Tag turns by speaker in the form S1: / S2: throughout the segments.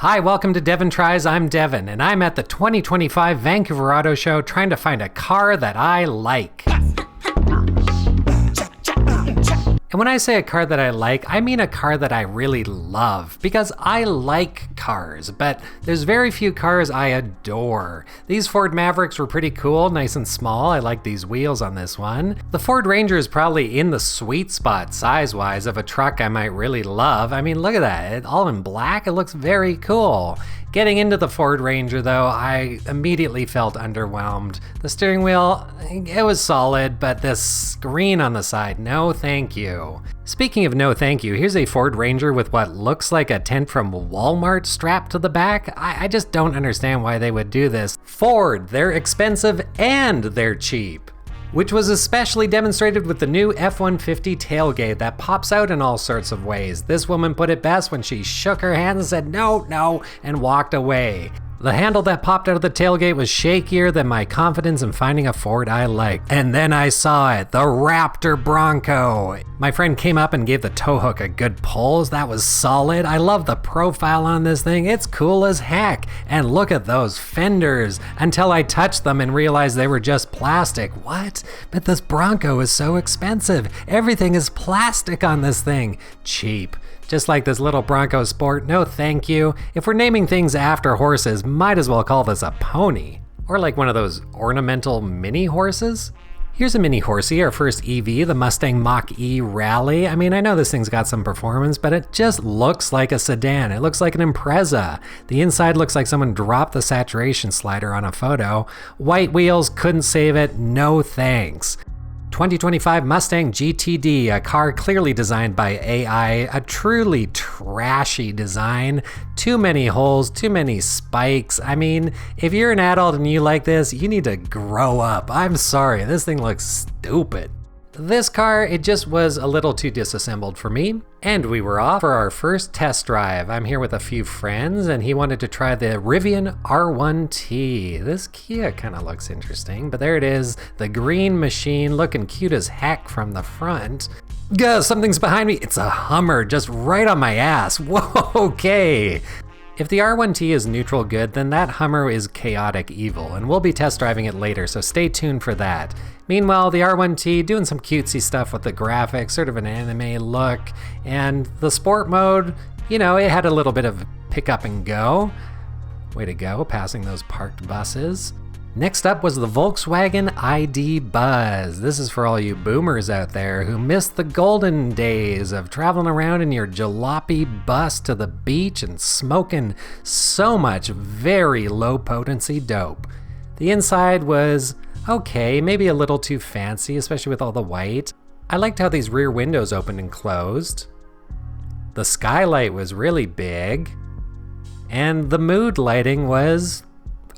S1: Hi, welcome to Devin Tries. I'm Devin, and I'm at the 2025 Vancouver Auto Show trying to find a car that I like. And when I say a car that I like, I mean a car that I really love, because I like cars, but there's very few cars I adore. These Ford Mavericks were pretty cool, nice and small. I like these wheels on this one. The Ford Ranger is probably in the sweet spot size-wise of a truck I might really love. I mean, look at that, all in black, it looks very cool. Getting into the Ford Ranger though, I immediately felt underwhelmed. The steering wheel, it was solid, but this screen on the side, no thank you. Speaking of no thank you, here's a Ford Ranger with what looks like a tent from Walmart strapped to the back. I just don't understand why they would do this. Ford, they're expensive and they're cheap. Which was especially demonstrated with the new F-150 tailgate that pops out in all sorts of ways. This woman put it best when she shook her hands and said no, no, and walked away. The handle that popped out of the tailgate was shakier than my confidence in finding a Ford I liked. And then I saw it, the Raptor Bronco. My friend came up and gave the tow hook a good pull. That was solid. I love the profile on this thing. It's cool as heck. And look at those fenders. Until I touched them and realized they were just plastic. What? But this Bronco is so expensive. Everything is plastic on this thing. Cheap. Just like this little Bronco Sport, no thank you. If we're naming things after horses, might as well call this a pony. Or like one of those ornamental mini horses. Here's a mini horsey, our first EV, the Mustang Mach-E Rally. I mean, I know this thing's got some performance, but it just looks like a sedan. It looks like an Impreza. The inside looks like someone dropped the saturation slider on a photo. White wheels, couldn't save it, no thanks. 2025 Mustang GTD, a car clearly designed by AI, a truly trashy design. Too many holes, too many spikes. I mean, if you're an adult and you like this, you need to grow up. I'm sorry, this thing looks stupid. This car, it just was a little too disassembled for me. And we were off for our first test drive. I'm here with a few friends and he wanted to try the Rivian R1T. This Kia kind of looks interesting, but there it is. The green machine looking cute as heck from the front. Gah, something's behind me. It's a Hummer just right on my ass. Whoa, okay. If the R1T is neutral good, then that Hummer is chaotic evil, and we'll be test driving it later, so stay tuned for that. Meanwhile, the R1T doing some cutesy stuff with the graphics, sort of an anime look, and the sport mode, you know, it had a little bit of pick up and go. Way to go, passing those parked buses. Next up was the Volkswagen ID Buzz. This is for all you boomers out there who missed the golden days of traveling around in your jalopy bus to the beach and smoking so much very low potency dope. The inside was okay, maybe a little too fancy, especially with all the white. I liked how these rear windows opened and closed. The skylight was really big. And the mood lighting was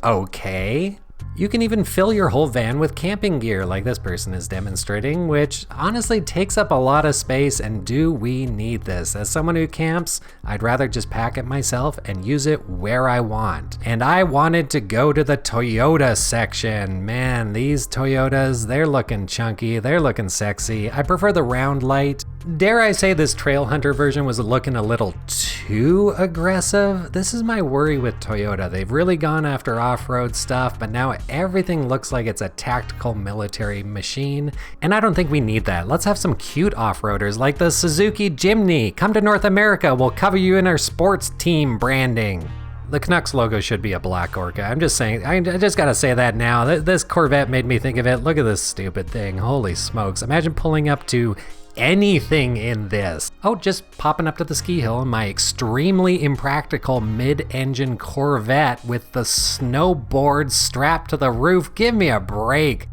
S1: okay. You can even fill your whole van with camping gear like this person is demonstrating, which honestly takes up a lot of space, and do we need this? As someone who camps, I'd rather just pack it myself and use it where I want. And I wanted to go to the Toyota section. Man, these Toyotas, they're looking chunky, they're looking sexy. I prefer the round light. Dare I say this Trail Hunter version was looking a little too aggressive? This is my worry with Toyota. They've really gone after off-road stuff, but now everything looks like it's a tactical military machine, and I don't think we need that. Let's have some cute off-roaders like the Suzuki Jimny. Come to North America, we'll cover you in our sports team branding. The Canucks logo should be a black orca. I'm just saying, I just gotta say that now. This Corvette made me think of it. Look at this stupid thing, holy smokes. Imagine pulling up to anything in this. Oh, just popping up to the ski hill in my extremely impractical mid-engine Corvette with the snowboard strapped to the roof. Give me a break.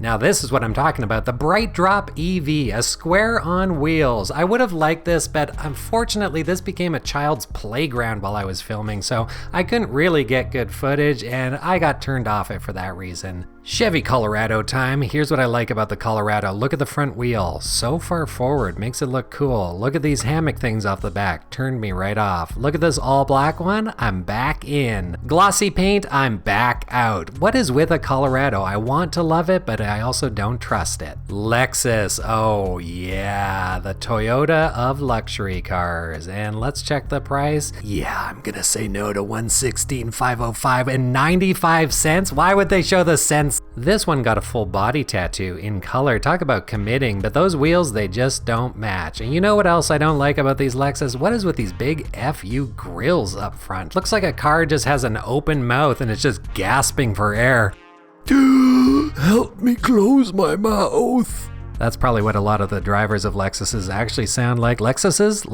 S1: Now this is what I'm talking about, the Bright Drop EV, a square on wheels. I would have liked this, but unfortunately this became a child's playground while I was filming, so I couldn't really get good footage and I got turned off it for that reason. Chevy Colorado time. Here's what I like about the Colorado. Look at the front wheel. So far forward, makes it look cool. Look at these hammock things off the back. Turned me right off. Look at this all black one. I'm back in. Glossy paint. I'm back out. What is with a Colorado? I want to love it, but I also don't trust it. Lexus. Oh yeah, the Toyota of luxury cars. And let's check the price. Yeah, I'm gonna say no to $116,505 and 95 cents. Why would they show the cents? This one got a full body tattoo in color. Talk about committing, but those wheels, they just don't match. And you know what else I don't like about these Lexus? What is with these big FU grills up front? Looks like a car just has an open mouth and it's just gasping for air. Help me close my mouth. That's probably what a lot of the drivers of Lexuses actually sound like. Lexuses?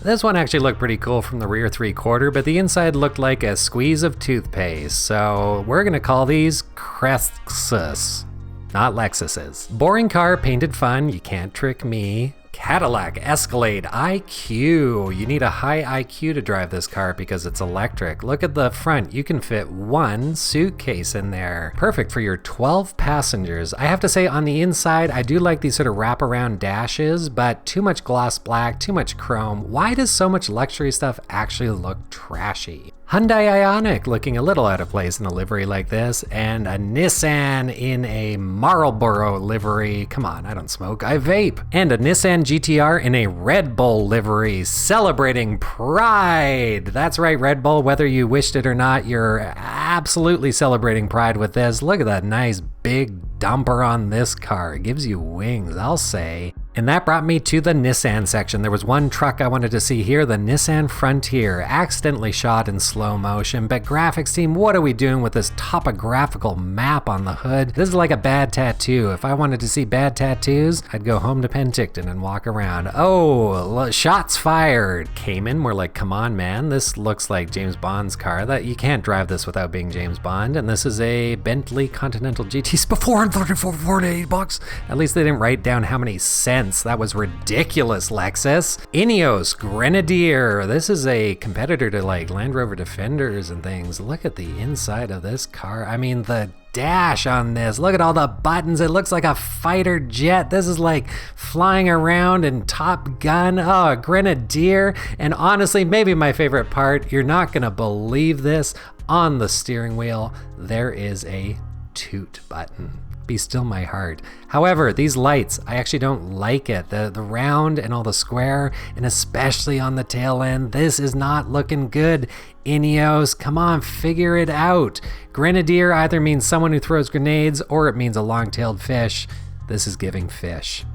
S1: This one actually looked pretty cool from the rear 3/4, but the inside looked like a squeeze of toothpaste. So we're gonna call these Crexus, not Lexuses. Boring car, painted fun, you can't trick me. Cadillac Escalade IQ. You need a high IQ to drive this car because it's electric. Look at the front. You can fit one suitcase in there. Perfect for your 12 passengers. I have to say on the inside, I do like these sort of wraparound dashes, but too much gloss black, too much chrome. Why does so much luxury stuff actually look trashy? Hyundai Ioniq looking a little out of place in a livery like this, and a Nissan in a Marlboro livery. Come on, I don't smoke, I vape. And a Nissan GTR in a Red Bull livery, celebrating pride. That's right, Red Bull, whether you wished it or not, you're absolutely celebrating pride with this. Look at that nice big dumper on this car. It gives you wings, I'll say. And that brought me to the Nissan section. There was one truck I wanted to see here, the Nissan Frontier, accidentally shot in slow motion. But graphics team, what are we doing with this topographical map on the hood? This is like a bad tattoo. If I wanted to see bad tattoos, I'd go home to Penticton and walk around. Oh, shots fired. Cayman, we're like, come on, man. This looks like James Bond's car. That you can't drive this without being James Bond. And this is a Bentley Continental GT for $434.48. At least they didn't write down how many cents. That was ridiculous, Lexus. Ineos Grenadier. This is a competitor to like Land Rover Defenders and things. Look at the inside of this car. I mean, the dash on this. Look at all the buttons. It looks like a fighter jet. This is like flying around in Top Gun. Oh, a Grenadier. And honestly, maybe my favorite part, you're not gonna believe this. On the steering wheel, there is a toot button. Be still my heart. However, these lights, I actually don't like it. The round and all the square, and especially on the tail end, this is not looking good. Ineos, come on, figure it out. Grenadier either means someone who throws grenades or it means a long-tailed fish. This is giving fish.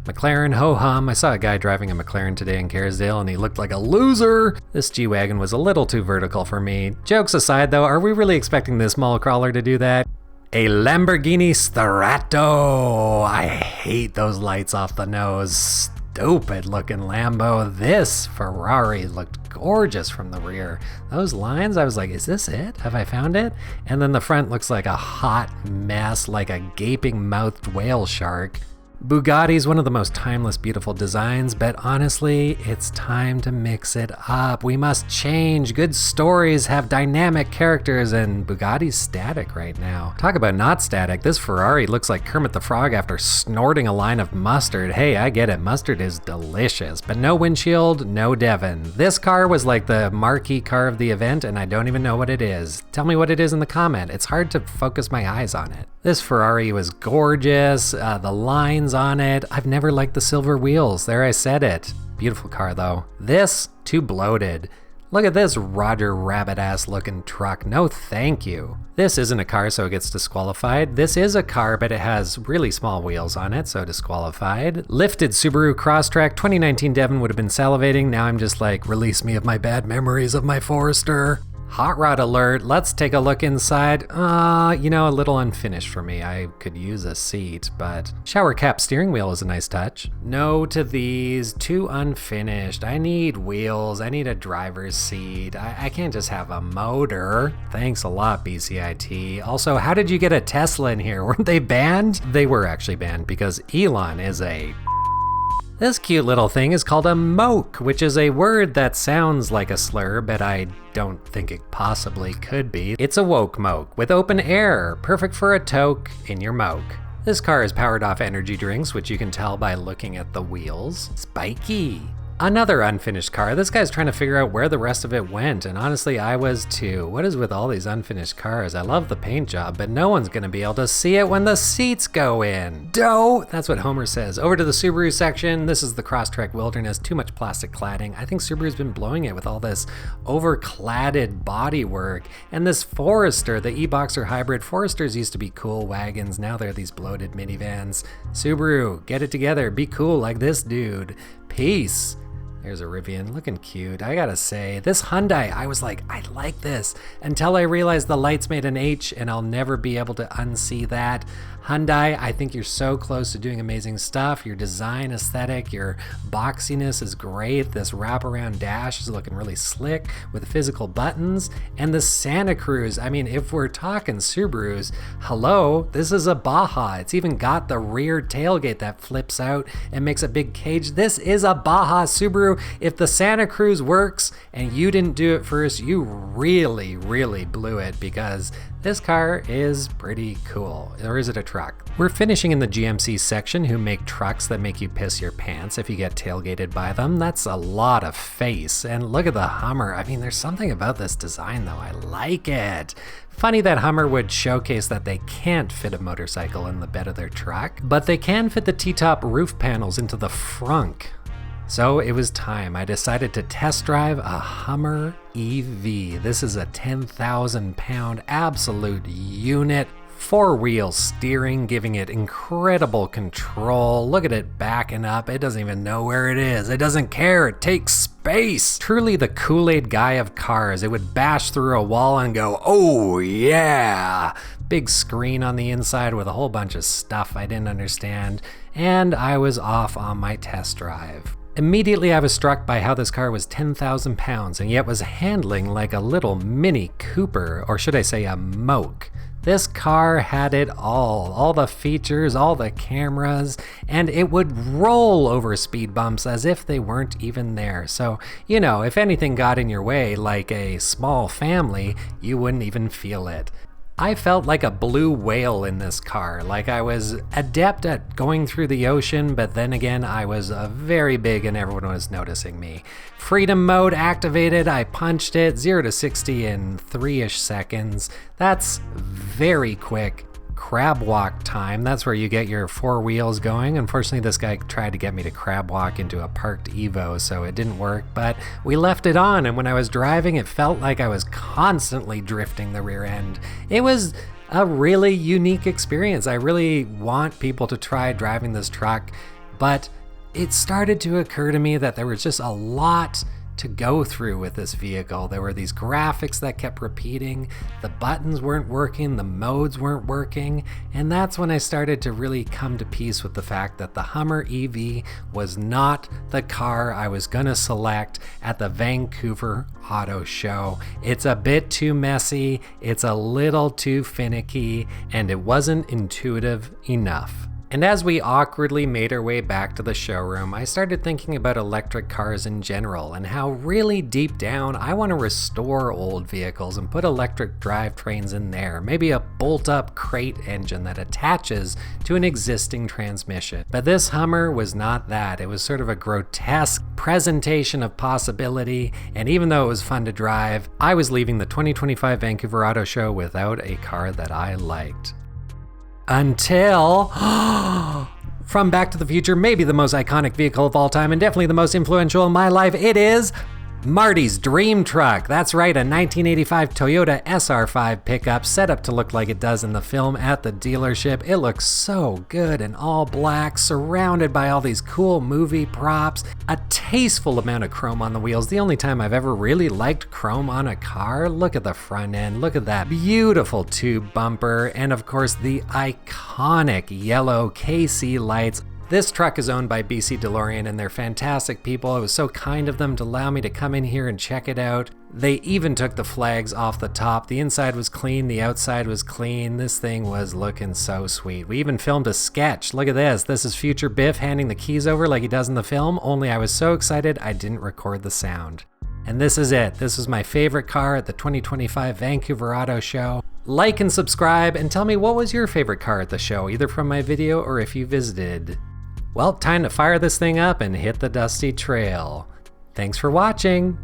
S1: McLaren ho-hum. I saw a guy driving a McLaren today in Kerrisdale and he looked like a loser. This G-Wagon was a little too vertical for me. Jokes aside though, are we really expecting this mall crawler to do that? A Lamborghini Starato. I hate those lights off the nose. Stupid looking Lambo. This Ferrari looked gorgeous from the rear. Those lines, I was like, is this it? Have I found it? And then the front looks like a hot mess, like a gaping mouthed whale shark. Bugatti's one of the most timeless, beautiful designs, but honestly, it's time to mix it up. We must change. Good stories have dynamic characters, and Bugatti's static right now. Talk about not static. This Ferrari looks like Kermit the Frog after snorting a line of mustard. Hey, I get it. Mustard is delicious, but no windshield, no Devon. This car was like the marquee car of the event, and I don't even know what it is. Tell me what it is in the comment. It's hard to focus my eyes on it. This Ferrari was gorgeous. The lines on it. I've never liked the silver wheels. There, I said it. Beautiful car though. This, too bloated. Look at this Roger Rabbit ass looking truck. No thank you. This isn't a car, so it gets disqualified. This is a car, but it has really small wheels on it, so disqualified. Lifted Subaru Crosstrek. 2019 Devon would have been salivating. Now I'm just like, release me of my bad memories of my Forester. Hot rod alert. Let's take a look inside. You know, a little unfinished for me. I could use a seat, but shower cap steering wheel is a nice touch. No to these. Too unfinished. I need wheels. I need a driver's seat. I can't just have a motor. Thanks a lot, BCIT. Also, how did you get a Tesla in here? Weren't they banned? They were actually banned because Elon is a This cute little thing is called a moke, which is a word that sounds like a slur, but I don't think it possibly could be. It's a woke moke with open air, perfect for a toke in your moke. This car is powered off energy drinks, which you can tell by looking at the wheels. Spiky. Another unfinished car. This guy's trying to figure out where the rest of it went, and honestly, I was too. What is with all these unfinished cars? I love the paint job, but no one's gonna be able to see it when the seats go in. Dough! That's what Homer says. Over to the Subaru section. This is the Crosstrek Wilderness. Too much plastic cladding. I think Subaru's been blowing it with all this over-cladded bodywork. And this Forester, the E-Boxer hybrid. Foresters used to be cool wagons. Now they're these bloated minivans. Subaru, get it together. Be cool like this dude. Peace. There's a Rivian, looking cute. I gotta say, this Hyundai, I was like, I like this, until I realized the lights made an H and I'll never be able to unsee that. Hyundai, I think you're so close to doing amazing stuff. Your design aesthetic, your boxiness is great. This wraparound dash is looking really slick with physical buttons. And the Santa Cruz, I mean, if we're talking Subarus, hello, this is a Baja. It's even got the rear tailgate that flips out and makes a big cage. This is a Baja Subaru. If the Santa Cruz works and you didn't do it first, you really, really blew it, because this car is pretty cool. Or is it a truck? We're finishing in the GMC section, who make trucks that make you piss your pants if you get tailgated by them. That's a lot of face. And look at the Hummer. I mean, there's something about this design though. I like it. Funny that Hummer would showcase that they can't fit a motorcycle in the bed of their truck, but they can fit the T-top roof panels into the frunk. So it was time. I decided to test drive a Hummer EV. This is a 10,000 pound absolute unit. 4-wheel steering, giving it incredible control. Look at it backing up. It doesn't even know where it is. It doesn't care. It takes space. Truly the Kool-Aid guy of cars. It would bash through a wall and go, oh yeah. Big screen on the inside with a whole bunch of stuff I didn't understand. And I was off on my test drive. Immediately I was struck by how this car was 10,000 pounds and yet was handling like a little Mini Cooper, or should I say a moke. This car had it all the features, all the cameras, and it would roll over speed bumps as if they weren't even there. So, you know, if anything got in your way, like a small family, you wouldn't even feel it. I felt like a blue whale in this car, like I was adept at going through the ocean, but then again, I was very big and everyone was noticing me. Freedom mode activated, I punched it, 0 to 60 in 3-ish seconds. That's very quick. Crab walk time, that's where you get your 4 wheels going. Unfortunately, this guy tried to get me to crab walk into a parked Evo, so it didn't work, but we left it on, and when I was driving, it felt like I was constantly drifting the rear end. It was a really unique experience. I really want people to try driving this truck, but it started to occur to me that there was just a lot to go through with this vehicle. There were these graphics that kept repeating, the buttons weren't working, the modes weren't working, and that's when I started to really come to peace with the fact that the Hummer EV was not the car I was gonna select at the Vancouver Auto Show. It's a bit too messy, it's a little too finicky, and it wasn't intuitive enough. And as we awkwardly made our way back to the showroom, I started thinking about electric cars in general and how really deep down I want to restore old vehicles and put electric drivetrains in there, maybe a bolt-up crate engine that attaches to an existing transmission. But this Hummer was not that. It was sort of a grotesque presentation of possibility, and even though it was fun to drive, I was leaving the 2025 Vancouver Auto Show without a car that I liked. Until, from Back to the Future, maybe the most iconic vehicle of all time and definitely the most influential in my life, it is Marty's dream truck. That's right, a 1985 Toyota SR5 pickup set up to look like it does in the film at the dealership. It looks so good in all black, surrounded by all these cool movie props, a tasteful amount of chrome on the wheels. The only time I've ever really liked chrome on a car. Look at the front end, look at that beautiful tube bumper, and of course the iconic yellow KC lights. This truck is owned by BC DeLorean and they're fantastic people. It was so kind of them to allow me to come in here and check it out. They even took the flags off the top. The inside was clean, the outside was clean. This thing was looking so sweet. We even filmed a sketch. Look at this. This is future Biff handing the keys over like he does in the film, only I was so excited I didn't record the sound. And this is it. This is my favorite car at the 2025 Vancouver Auto Show. Like and subscribe and tell me what was your favorite car at the show, either from my video or if you visited. Well, time to fire this thing up and hit the dusty trail. Thanks for watching.